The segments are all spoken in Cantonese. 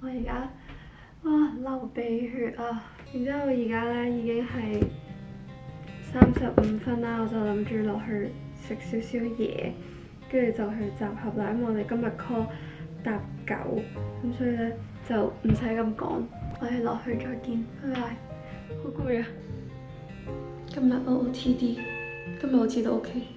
我而家流鼻血啊！然之後而家咧已經係35分啦，我就諗住落去食少少嘢，跟住就去集合啦。因為我哋今日 call 搭9，咁所以咧就唔使咁趕。我哋落去再見，拜拜。好攰啊！今日 OOTD， 今日好似都 OK。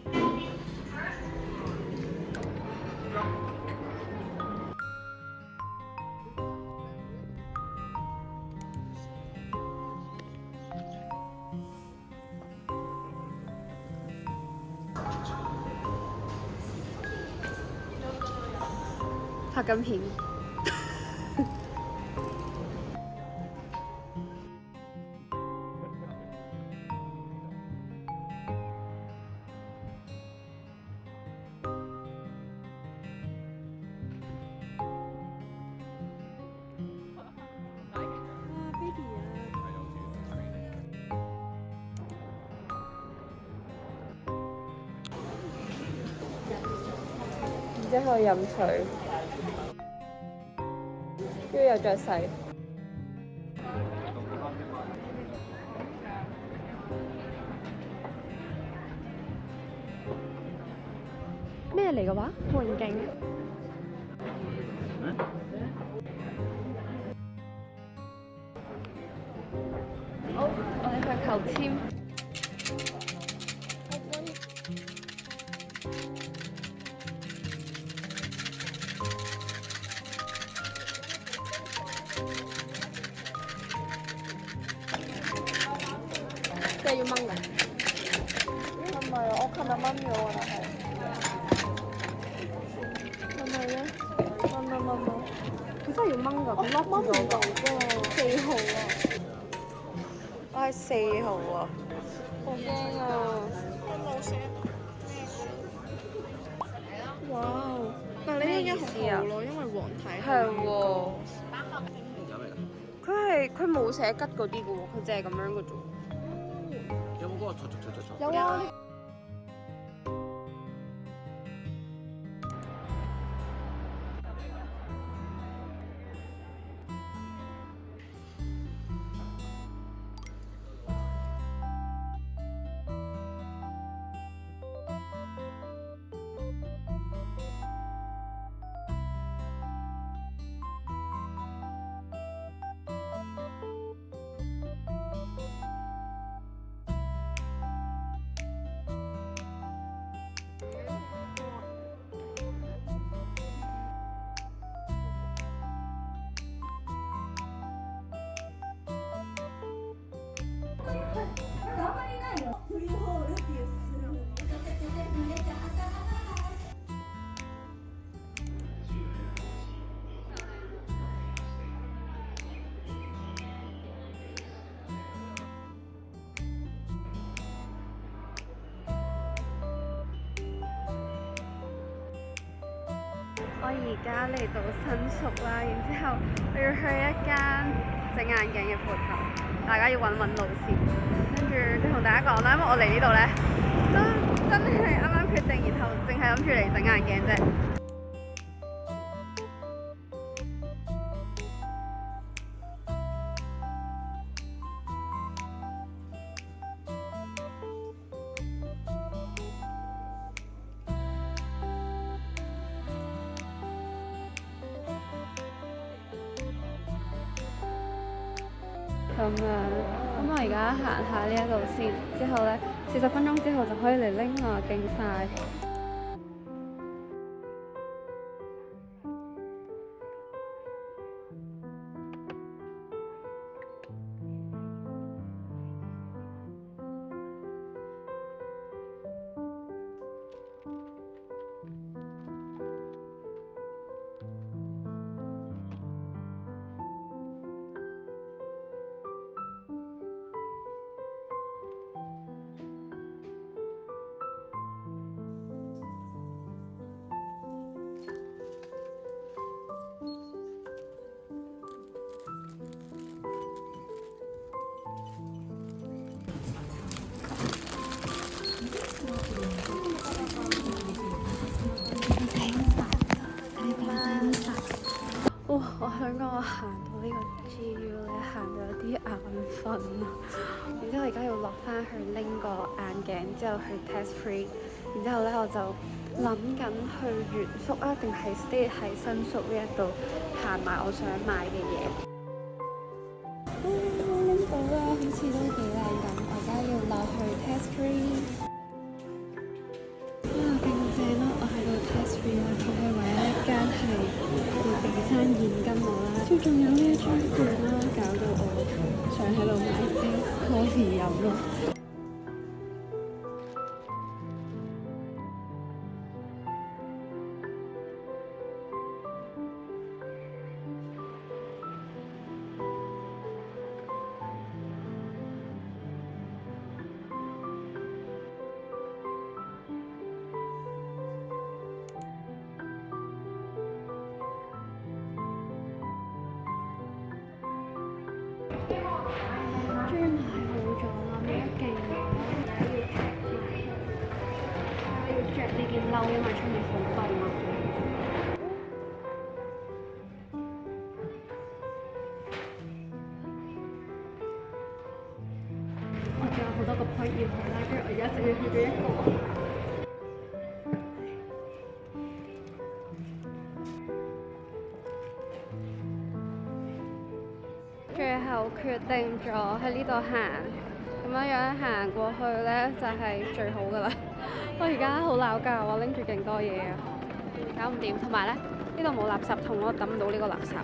拍緊片。然之後飲水，跟住又再洗。咩嚟嘅話？環境。好，我哋去求簽。即係要掹㗎？唔係啊，我琴日掹咗啊，但係係咪咧？掹，佢真係要掹㗎，佢掹唔到㗎。4號啊！我係4號啊！好驚啊！我冇寫咩。哇！但係你呢一號咯，因為黃體係喎。佢冇寫吉嗰啲嘅喎，佢淨係咁樣嘅啫。有冇嗰個錯？有啊。我而家嚟到新宿啦，然之後我要去一間整眼鏡嘅鋪頭，大家要揾路線。跟住同大家講啦，因為我嚟呢度咧都真係啱啱決定，然後淨係諗住嚟整眼鏡啫。咁樣，咁我而家行下呢一度先，之後咧40分鐘之後就可以嚟拎啦，勁快。想講我行到呢個 GU 咧，行到有啲眼瞓啊。然之後而家要落翻去拎個眼鏡，之後去 test free。然之後咧我就諗緊去原宿啊，定係 stay 喺新宿呢一度行埋我想買嘅嘢。拎到啦，好似都幾靚咁。我而家要落去 test free。勁正咯！我喺度 test free 啦，佢係唯一一間係會俾翻現金我啦，仲有呢一張券啦，搞到我想喺度買支 coffee 飲咯。終於買好咗啦，買得勁耐啦，而家要着呢件褸，因為出面好凍啊。我仲有好多個 point 要去啦，跟住我而家淨係去咗一個。最後決定咗喺呢度行，咁樣行過去呢，就係最好噶啦。我而家好鬧交，我拎住勁多嘢啊，搞唔掂。同埋呢度冇垃圾桶，我抌唔到呢個垃圾。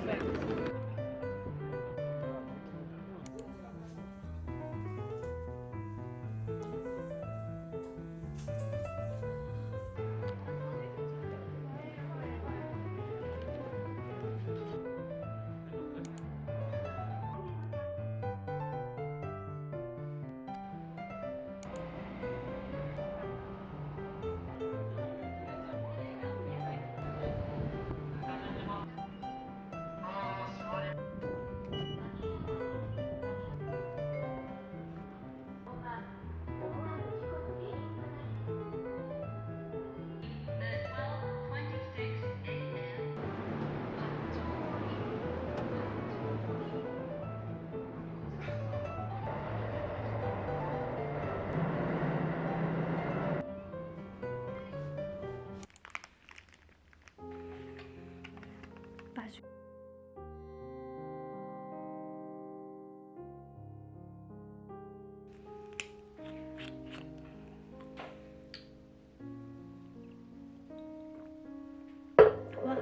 哇，好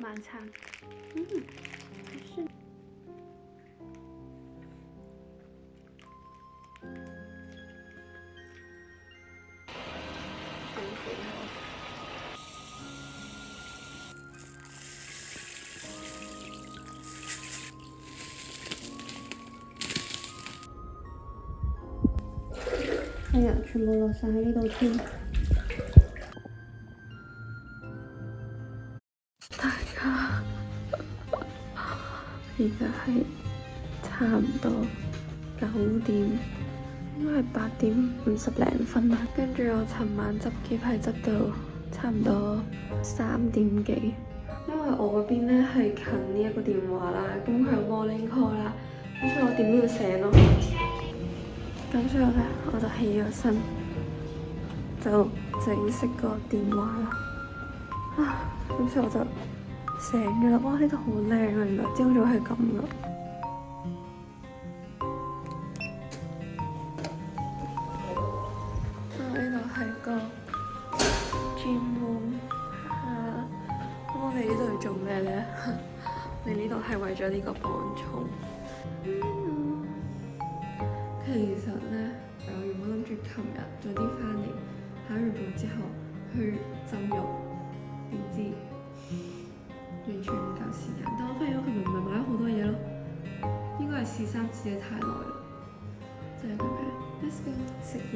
晚餐，是。哎呀，全部落晒喺呢度添。大家，而家係差唔多9點，應該係8:50啦。跟住我尋晚執喼係執到差唔多3點幾，因為我嗰邊咧係近呢一個電話啦，咁佢有 morning call 啦，咁所以我點都要醒咯。咁所以咧，我就起咗身，就整熄個電話啦。咁所以我就醒咗啦。哇！呢度好靚啊，原來朝早係咁噶。呢度係個 gym room 咁我哋呢度要做咩咧？你呢度係為咗呢個磅重。其實咧，我原本諗住琴日早啲翻嚟，考完步之後去浸浴，點知完全唔夠時間。但我發現我琴日唔係買咗好多嘢咯，應該係試衫試得太耐啦，就係咁樣。Let's go 食嘢。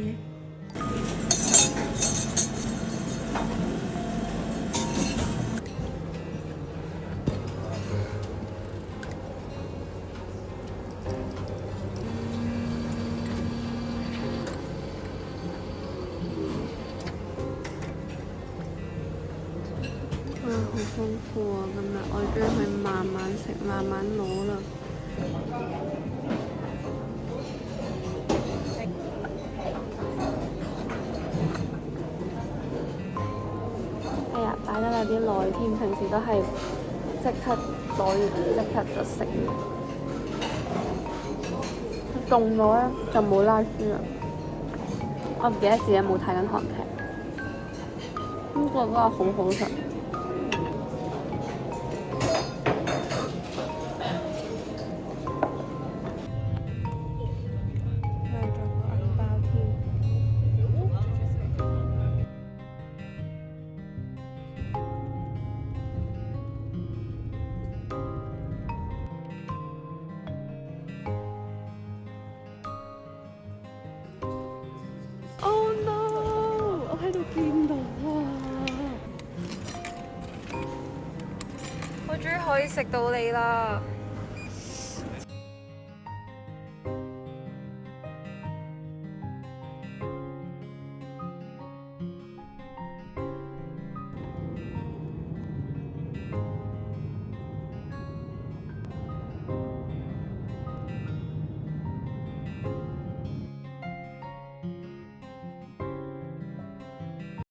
好豐富啊！今日我終於可以慢慢食，慢慢攞啦。哎呀，擺得有啲耐添，平時都係即刻攞完即刻就食完，凍咗咧就冇拉書啦。我唔記得自己有冇睇緊韓劇，不過嗰個好好食。買咗個銀包添。Oh no！我喺度見到啊！我終於可以食到你啦！